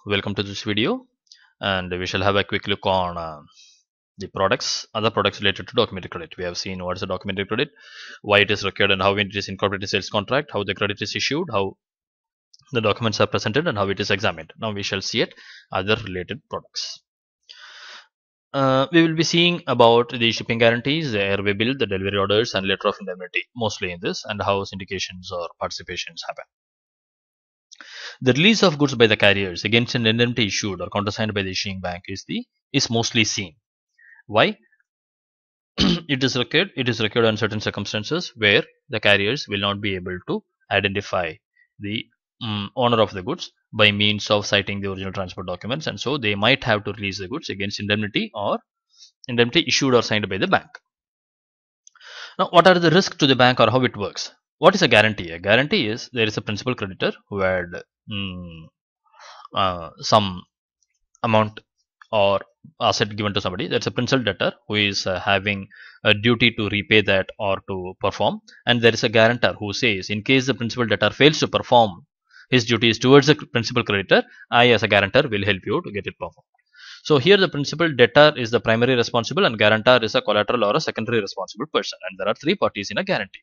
welcome to this video, and we shall have a quick look on the other products related to documented credit. We have seen what is a documented credit, why it is required, and how it is incorporated in sales contract, how the credit is issued, how the documents are presented, and how it is examined. Now we shall see it other related products. We will be seeing about the shipping guarantees, the airway bill, the delivery orders, and letter of indemnity, mostly in this, and how syndications or participations happen. The release of goods by the carriers against an indemnity issued or countersigned by the issuing bank is mostly seen. Why? It is required on certain circumstances where the carriers will not be able to identify the owner of the goods by means of citing the original transport documents, and so they might have to release the goods against indemnity issued or signed by the bank. Now, what are the risks to the bank or how it works? What is a guarantee? A guarantee is there is a principal creditor who had some amount or asset given to somebody. That's a principal debtor who is having a duty to repay that or to perform, and there is a guarantor who says in case the principal debtor fails to perform his duties towards the principal creditor, I as a guarantor will help you to get it performed. So here the principal debtor is the primary responsible and guarantor is a collateral or a secondary responsible person, and there are three parties in a guarantee.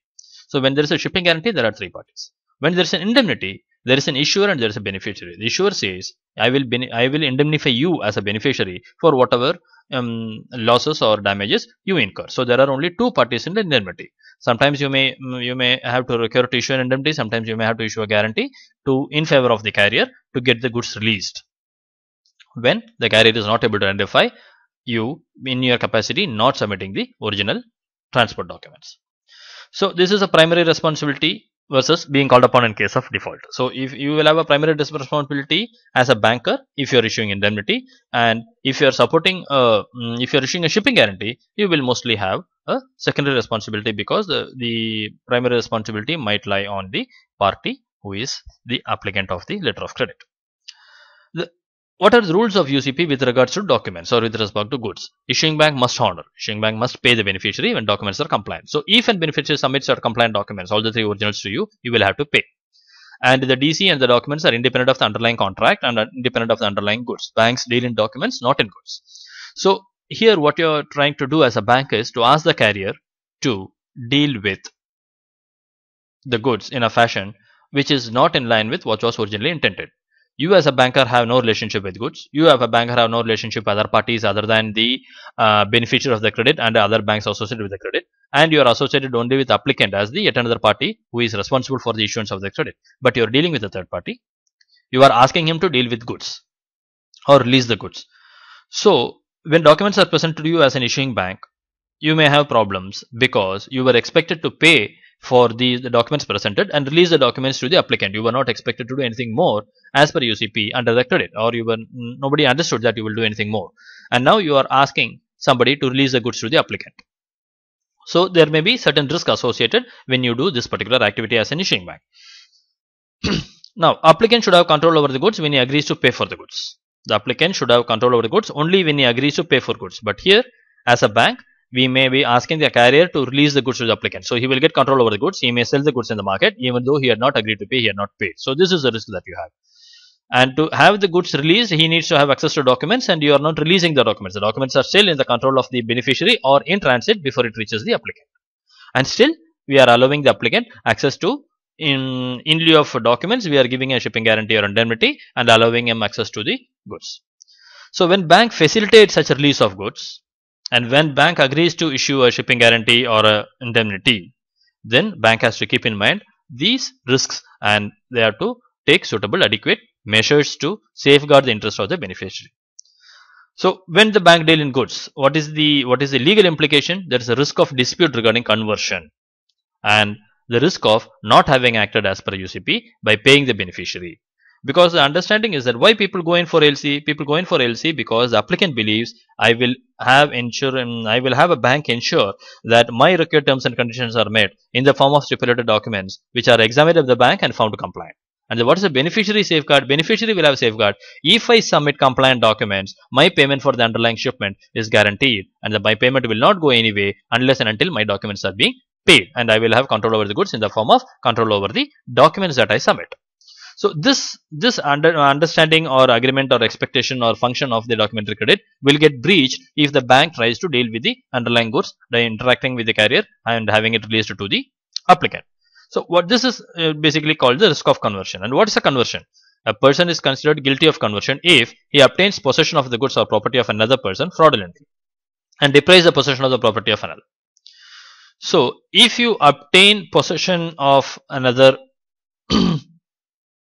So when there is a shipping guarantee, there are three parties. When there is an indemnity, there is an issuer and there is a beneficiary. The issuer says, I will indemnify you as a beneficiary for whatever losses or damages you incur. So there are only two parties in the indemnity. Sometimes you may have to require to issue an indemnity. Sometimes you may have to issue a guarantee in favor of the carrier to get the goods released. When the carrier is not able to identify you in your capacity not submitting the original transport documents. So this is a primary responsibility versus being called upon in case of default. So if you will have a primary responsibility as a banker if you are issuing indemnity, and if you are supporting if you are issuing a shipping guarantee, you will mostly have a secondary responsibility because the primary responsibility might lie on the party who is the applicant of the letter of credit. What are the rules of UCP with regards to documents or with respect to goods? Issuing bank must honor. Issuing bank must pay the beneficiary when documents are compliant. So if a beneficiary submits or compliant documents, all the three originals to you, you will have to pay. And the DC and the documents are independent of the underlying contract and independent of the underlying goods. Banks deal in documents, not in goods. So here what you are trying to do as a bank is to ask the carrier to deal with the goods in a fashion which is not in line with what was originally intended. You as a banker have no relationship with goods. You as a banker have no relationship with other parties other than the beneficiary of the credit and other banks associated with the credit. And you are associated only with the applicant as the yet another party who is responsible for the issuance of the credit. But you are dealing with a third party. You are asking him to deal with goods or release the goods. So when documents are presented to you as an issuing bank, you may have problems because you were expected to pay for the documents presented and release the documents to the applicant. You were not expected to do anything more as per UCP under the credit, or nobody understood that you will do anything more. And now you are asking somebody to release the goods to the applicant. So there may be certain risk associated when you do this particular activity as an issuing bank. Now, applicant should have control over the goods when he agrees to pay for the goods. The applicant should have control over the goods only when he agrees to pay for goods. But here, as a bank, we may be asking the carrier to release the goods to the applicant. So he will get control over the goods. He may sell the goods in the market even though he had not agreed to pay, he had not paid. So this is the risk that you have. And to have the goods released, he needs to have access to documents, and you are not releasing the documents. The documents are still in the control of the beneficiary or in transit before it reaches the applicant. And still, we are allowing the applicant access to, in lieu of documents, we are giving a shipping guarantee or indemnity and allowing him access to the goods. So when bank facilitates such a release of goods, and when bank agrees to issue a shipping guarantee or a indemnity, then bank has to keep in mind these risks and they have to take suitable adequate measures to safeguard the interest of the beneficiary. So when the bank deal in goods, what is the legal implication? There is a risk of dispute regarding conversion and the risk of not having acted as per UCP by paying the beneficiary. Because the understanding is that why people go in for LC? People go in for LC because the applicant believes I will have a bank ensure that my required terms and conditions are met in the form of stipulated documents which are examined by the bank and found compliant. And what is the beneficiary safeguard? Beneficiary will have safeguard. If I submit compliant documents, my payment for the underlying shipment is guaranteed, and my payment will not go anyway unless and until my documents are being paid, and I will have control over the goods in the form of control over the documents that I submit. So this understanding or agreement or expectation or function of the documentary credit will get breached if the bank tries to deal with the underlying goods by interacting with the carrier and having it released to the applicant. So what this is basically called the risk of conversion. And what is a conversion? A person is considered guilty of conversion if he obtains possession of the goods or property of another person fraudulently and deprives the possession of the property of another. So if you obtain possession of another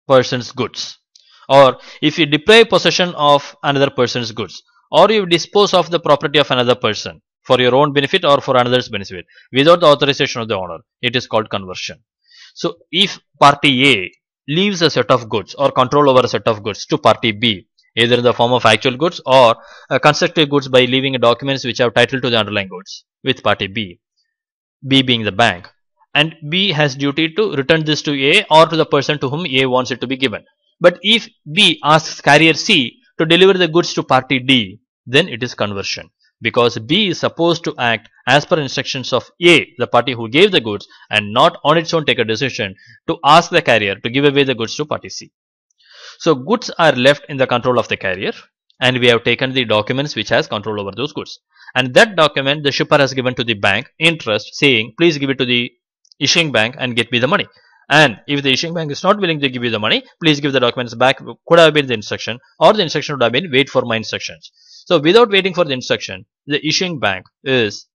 person's goods, or if you deprive possession of another person's goods, or you dispose of the property of another person for your own benefit or for another's benefit without the authorization of the owner, it is called conversion. So if party A leaves a set of goods or control over a set of goods to party B, either in the form of actual goods or constructed goods by leaving documents which have title to the underlying goods with party B, B being the bank, and B has duty to return this to A or to the person to whom A wants it to be given. But if B asks carrier C to deliver the goods to party D, then it is conversion, because B is supposed to act as per instructions of A, the party who gave the goods, and not on its own take a decision to ask the carrier to give away the goods to party C. So goods are left in the control of the carrier, and we have taken the documents which has control over those goods. And that document the shipper has given to the bank in trust, saying please give it to the issuing bank and get me the money. And if the issuing bank is not willing to give you the money, please give the documents back. Could have been the instruction, or the instruction would have been wait for my instructions. So without waiting for the instruction, the issuing bank is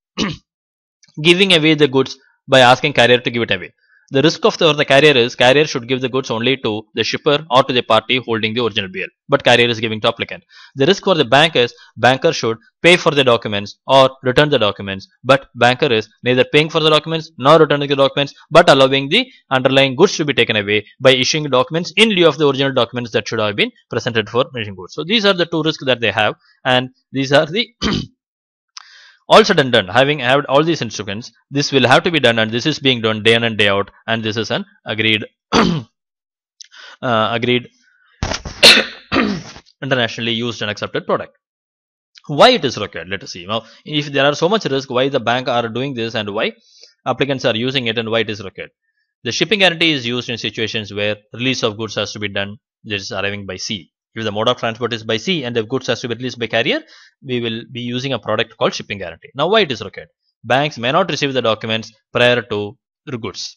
giving away the goods by asking carrier to give it away. The risk of the carrier is carrier should give the goods only to the shipper or to the party holding the original bill, but carrier is giving to applicant. The risk for the bank is banker should pay for the documents or return the documents, but banker is neither paying for the documents nor returning the documents, but allowing the underlying goods to be taken away by issuing documents in lieu of the original documents that should have been presented for issuing goods. So these are the two risks that they have, and these are the all said and done, having had all these instruments, this will have to be done, and this is being done day in and day out, and this is an agreed agreed internationally used and accepted product. Why it is required? Let us see. Now, if there are so much risk, why the bank are doing this and why applicants are using it and why it is required? The shipping guarantee is used in situations where release of goods has to be done, that is arriving by sea. If the mode of transport is by sea and the goods has to be released by carrier, we will be using a product called shipping guarantee. Now, why it is required? Banks may not receive the documents prior to the goods.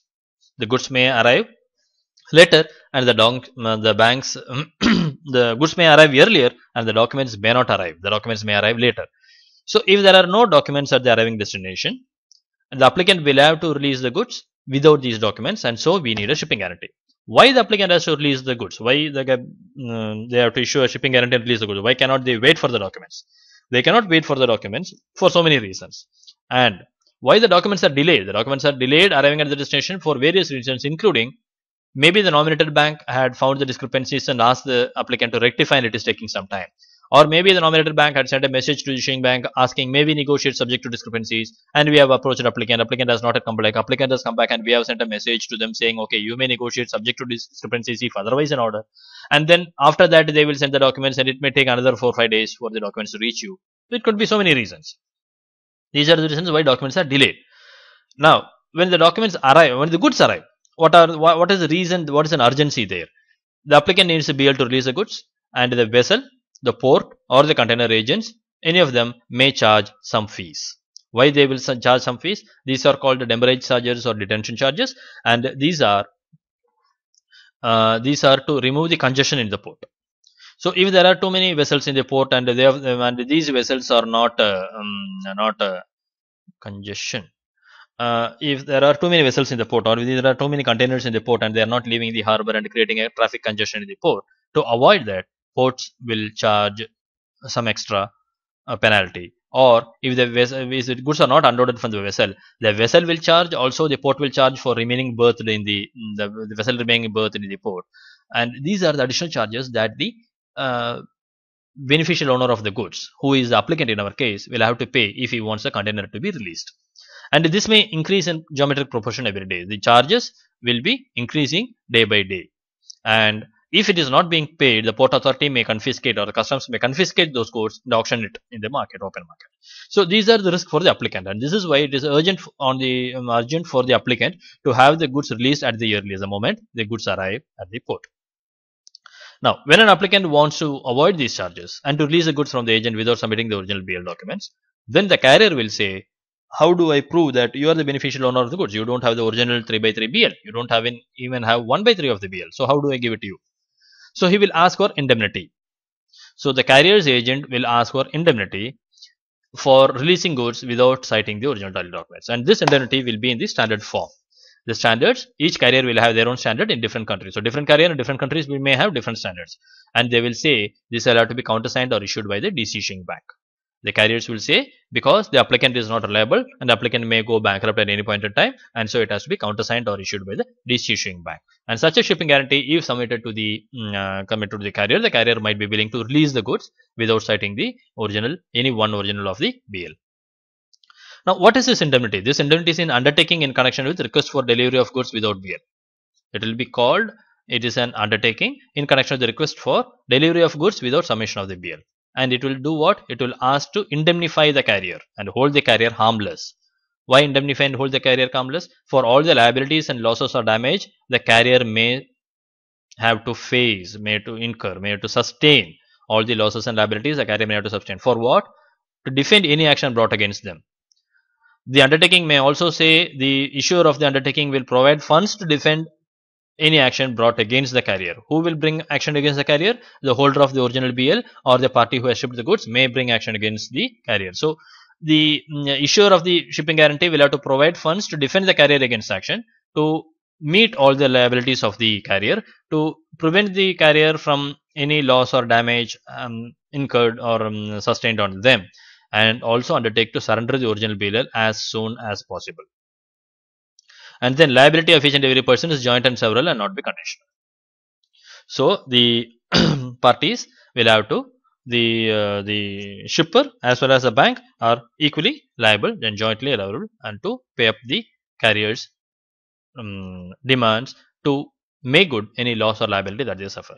The goods may arrive later, and the banks the goods may arrive earlier, and the documents may not arrive. The documents may arrive later. So, if there are no documents at the arriving destination, the applicant will have to release the goods without these documents, and so we need a shipping guarantee. Why the applicant has to release the goods? Why they have to issue a shipping guarantee and release the goods? Why cannot they wait for the documents? They cannot wait for the documents for so many reasons. And why the documents are delayed? The documents are delayed arriving at the destination for various reasons, including maybe the nominated bank had found the discrepancies and asked the applicant to rectify, and it is taking some time. Or maybe the nominated bank had sent a message to the issuing bank asking, may we negotiate subject to discrepancies, and we have approached the applicant. Applicant has not come back. Applicant has come back, and we have sent a message to them saying, okay, you may negotiate subject to discrepancies if otherwise in order. And then after that, they will send the documents, and it may take another 4 or 5 days for the documents to reach you. So it could be so many reasons. These are the reasons why documents are delayed. Now, when the documents arrive, when the goods arrive, what is the reason? What is an urgency there? The applicant needs to be able to release the goods, and the vessel, the port, or the container agents, any of them may charge some fees. Why they will charge some fees? These are called the demurrage charges or detention charges, and these are to remove the congestion in the port. So if there are too many vessels in the port and these vessels are not congestion. If there are too many vessels in the port, or if there are too many containers in the port and they are not leaving the harbor and creating a traffic congestion in the port, to avoid that, ports will charge some extra penalty. Or if the goods are not unloaded from the vessel will charge. Also, the port will charge for remaining berthed in the vessel remaining berthed in the port. And these are the additional charges that the beneficial owner of the goods, who is the applicant in our case, will have to pay if he wants the container to be released. And this may increase in geometric proportion every day. The charges will be increasing day by day. And if it is not being paid, the port authority may confiscate, or the customs may confiscate those goods and auction it in the market, open market. So these are the risks for the applicant, and this is why it is urgent for the applicant to have the goods released at the earliest moment the goods arrive at the port. Now, when an applicant wants to avoid these charges and to release the goods from the agent without submitting the original BL documents, then the carrier will say, how do I prove that you are the beneficial owner of the goods? You don't have the original 3/3 BL. You don't have even have 1/3 of the BL. So how do I give it to you? So he will ask for indemnity. So the carrier's agent will ask for indemnity for releasing goods without citing the original title documents. And this indemnity will be in the standard form. The standards, each carrier will have their own standard in different countries. So different carrier in different countries we may have different standards. And they will say this will have to be countersigned or issued by the DC issuing bank. The carriers will say because the applicant is not reliable and the applicant may go bankrupt at any point in time, and so it has to be countersigned or issued by the DC issuing bank. And such a shipping guarantee, if submitted to the committed to the carrier might be willing to release the goods without citing the original, any one original of the BL. Now, what is this indemnity? This indemnity is in undertaking in connection with request for delivery of goods without BL. It will be called, it is an undertaking in connection with the request for delivery of goods without submission of the BL. And it will do what? It will ask to indemnify the carrier and hold the carrier harmless. Why indemnify and hold the carrier harmless? For all the liabilities and losses or damage the carrier may have to face, may have to incur, may have to sustain all the losses and liabilities the carrier may have to sustain. For what? To defend any action brought against them. The undertaking may also say the issuer of the undertaking will provide funds to defend any action brought against the carrier. Who will bring action against the carrier? The holder of the original BL or the party who has shipped the goods may bring action against the carrier. So, the issuer of the shipping guarantee will have to provide funds to defend the carrier against action, to meet all the liabilities of the carrier, to prevent the carrier from any loss or damage incurred or sustained on them, and also undertake to surrender the original BL as soon as possible. And then liability of each and every person is joint and several and not be conditional. So the parties will have to, the shipper as well as the bank are equally liable and jointly liable and to pay up the carrier's demands to make good any loss or liability that they suffer.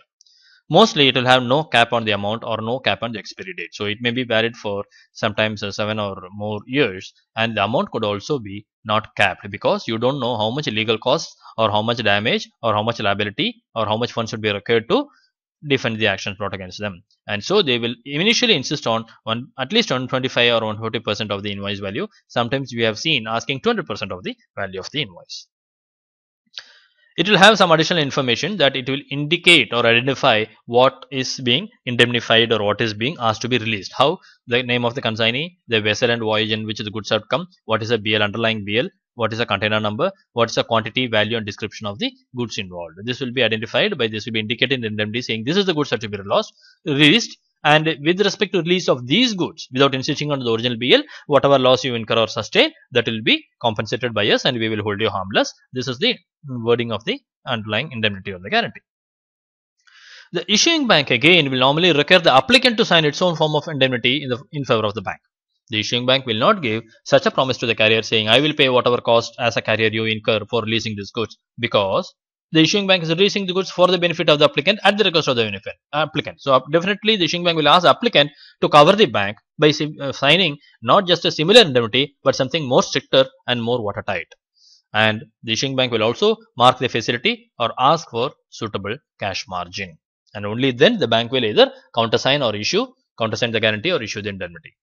Mostly it will have no cap on the amount or no cap on the expiry date. So it may be valid for sometimes 7 or more years, and the amount could also be not capped because you don't know how much legal costs or how much damage or how much liability or how much funds should be required to defend the actions brought against them. And so they will initially insist on at least 125 or 140% of the invoice value. Sometimes we have seen asking 200% of the value of the invoice. It will have some additional information that it will indicate or identify what is being indemnified or what is being asked to be released. How? The name of the consignee, the vessel and voyage in which the goods have come, what is the BL, underlying BL, what is the container number, what is the quantity, value and description of the goods involved. This will be identified by, this will be indicated in the indemnity saying this is the goods that will be released, and with respect to release of these goods without insisting on the original BL, whatever loss you incur or sustain, that will be compensated by us and we will hold you harmless. This is the wording of the underlying indemnity or the guarantee. The issuing bank again will normally require the applicant to sign its own form of indemnity in favor of the bank. The issuing bank will not give such a promise to the carrier saying, I will pay whatever cost as a carrier you incur for releasing these goods, because the issuing bank is releasing the goods for the benefit of the applicant at the request of the applicant. So definitely the issuing bank will ask the applicant to cover the bank by signing not just a similar indemnity but something more stricter and more watertight. And the issuing bank will also mark the facility or ask for suitable cash margin. And only then the bank will either countersign the guarantee or issue the indemnity.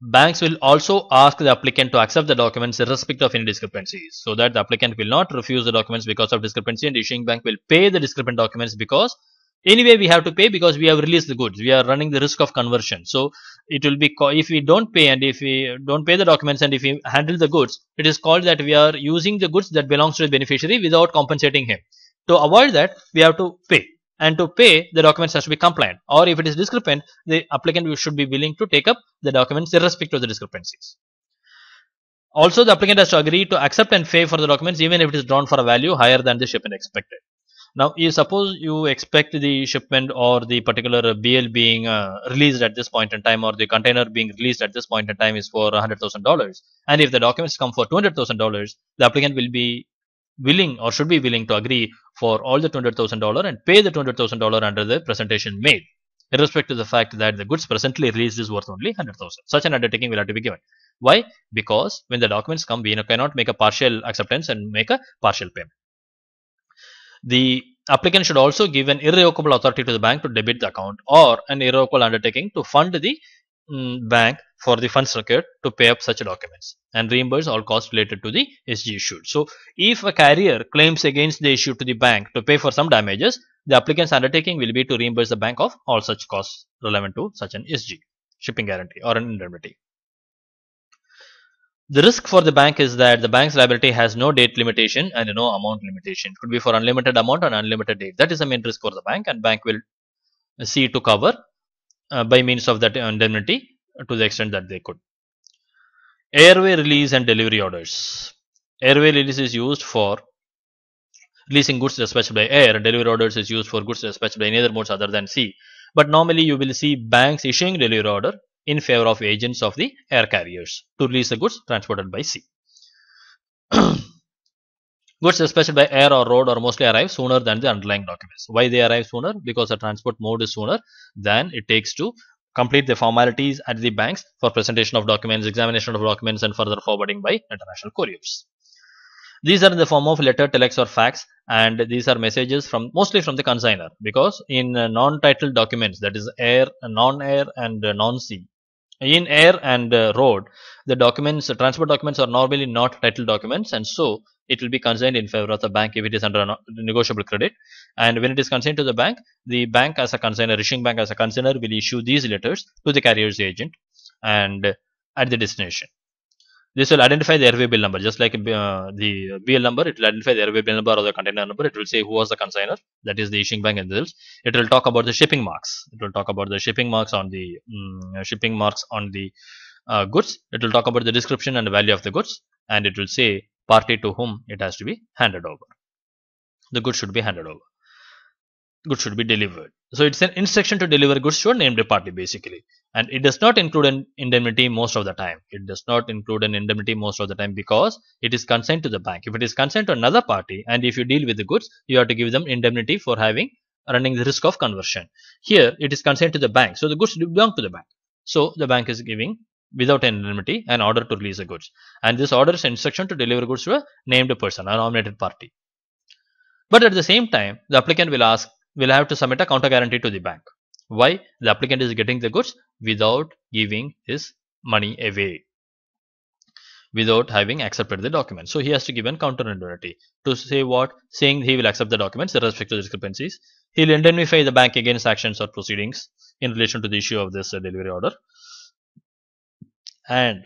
Banks will also ask the applicant to accept the documents irrespective of any discrepancies, so that the applicant will not refuse the documents because of discrepancy, and the issuing bank will pay the discrepant documents because anyway we have to pay because we have released the goods. We are running the risk of conversion. So it will be, if we don't pay and if we don't pay the documents and if we handle the goods, it is called that we are using the goods that belongs to the beneficiary without compensating him. To avoid that, we have to pay. And to pay, the documents has to be compliant, or if it is discrepant, the applicant should be willing to take up the documents irrespective of the discrepancies. Also, the applicant has to agree to accept and pay for the documents even if it is drawn for a value higher than the shipment expected. Now, suppose you expect the shipment or the particular BL being released at this point in time, or the container being released at this point in time is for $100,000, and if the documents come for $200,000, the applicant will be willing or should be willing to agree for all the $200,000 and pay the $200,000 under the presentation made, irrespective of the fact that the goods presently released is worth only $100,000. Such an undertaking will have to be given. Why? Because when the documents come, we cannot make a partial acceptance and make a partial payment. The applicant should also give an irrevocable authority to the bank to debit the account or an irrevocable undertaking to fund the bank for the funds required to pay up such documents and reimburse all costs related to the SG issued. So, if a carrier claims against the issue to the bank to pay for some damages, the applicant's undertaking will be to reimburse the bank of all such costs relevant to such an SG, shipping guarantee or an indemnity. The risk for the bank is that the bank's liability has no date limitation and no amount limitation. It could be for unlimited amount or unlimited date. That is the main risk for the bank, and bank will see to cover by means of that indemnity to the extent that they could. Airway release and delivery orders. Airway release is used for releasing goods dispatched by air. Delivery orders is used for goods dispatched by any other modes other than sea. But normally you will see banks issuing delivery order in favor of agents of the air carriers to release the goods transported by sea. Goods dispatched by air or road or mostly arrive sooner than the underlying documents. Why they arrive sooner? Because the transport mode is sooner than it takes to complete the formalities at the banks for presentation of documents, examination of documents, and further forwarding by international couriers. These are in the form of letter, telex, or fax, and these are messages from mostly from the consigner, because in non-titled documents, that is air, non-air, and non-sea. In air and road, the documents, transport documents are normally not titled documents, and so it will be consigned in favor of the bank if it is under a negotiable credit. And when it is consigned to the bank as a consigner, issuing bank as a consigner will issue these letters to the carrier's agent and at the destination. This will identify the airway bill number, just like the BL number. It will identify the airway bill number or the container number. It will say who was the consigner, that is the issuing bank and this. It will talk about the shipping marks. It will talk about the shipping marks on the goods. It will talk about the description and the value of the goods, and it will say party to whom it has to be handed over. The goods should be handed over. Goods should be delivered. So it's an instruction to deliver goods to a named party basically, and it does not include an indemnity most of the time. It does not include an indemnity most of the time because it is consigned to the bank. If it is consigned to another party and if you deal with the goods, you have to give them indemnity for running the risk of conversion. Here it is consigned to the bank, so the goods belong to the bank. So the bank is giving without an indemnity an order to release the goods, and this order is an instruction to deliver goods to a named person, a nominated party. But at the same time, the applicant will have to submit a counter guarantee to the bank. Why? The applicant is getting the goods without giving his money away, without having accepted the document. So he has to give a counter indemnity to say what? Saying he will accept the documents irrespective of the discrepancies. He will indemnify the bank against actions or proceedings in relation to the issue of this delivery order, and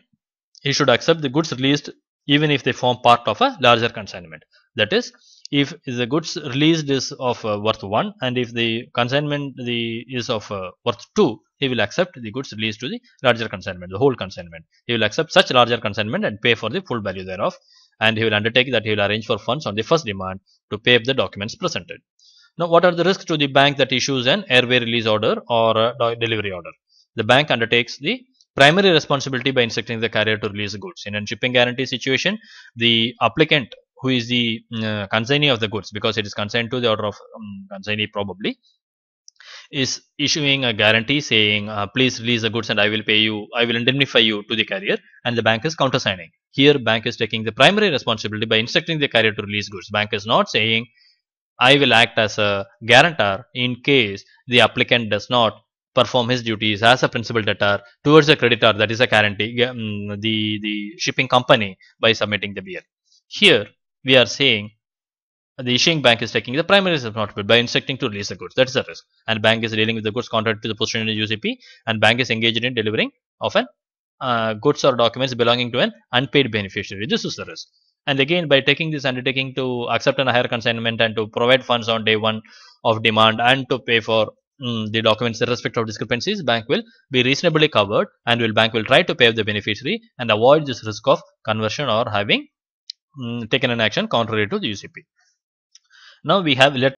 he should accept the goods released even if they form part of a larger consignment. That is, if the goods released is of worth 1 and if the consignment is of worth 2, he will accept the goods released to the larger consignment, the whole consignment. He will accept such larger consignment and pay for the full value thereof, and he will undertake that he will arrange for funds on the first demand to pay up the documents presented. Now, what are the risks to the bank that issues an airway release order or a delivery order? The bank undertakes the primary responsibility by instructing the carrier to release the goods. In a shipping guarantee situation, the applicant, who is the consignee of the goods, because it is consigned to the order of consignee probably, is issuing a guarantee saying please release the goods and I will pay you, I will indemnify you to the carrier, and the bank is countersigning. Here bank is taking the primary responsibility by instructing the carrier to release goods. Bank is not saying I will act as a guarantor in case the applicant does not perform his duties as a principal debtor towards the creditor, that is a guarantee, the shipping company, by submitting the BL. Here we are saying the issuing bank is taking the primary responsibility by instructing to release the goods. That is the risk. And bank is dealing with the goods contrary to the position in the UCP, and bank is engaged in delivering of an goods or documents belonging to an unpaid beneficiary. This is the risk. And again, by taking this undertaking to accept a higher consignment and to provide funds on day 1 of demand and to pay for the documents irrespective of discrepancies, bank will be reasonably covered, and bank will try to pay the beneficiary and avoid this risk of conversion or having taken an action contrary to the UCP. Now we have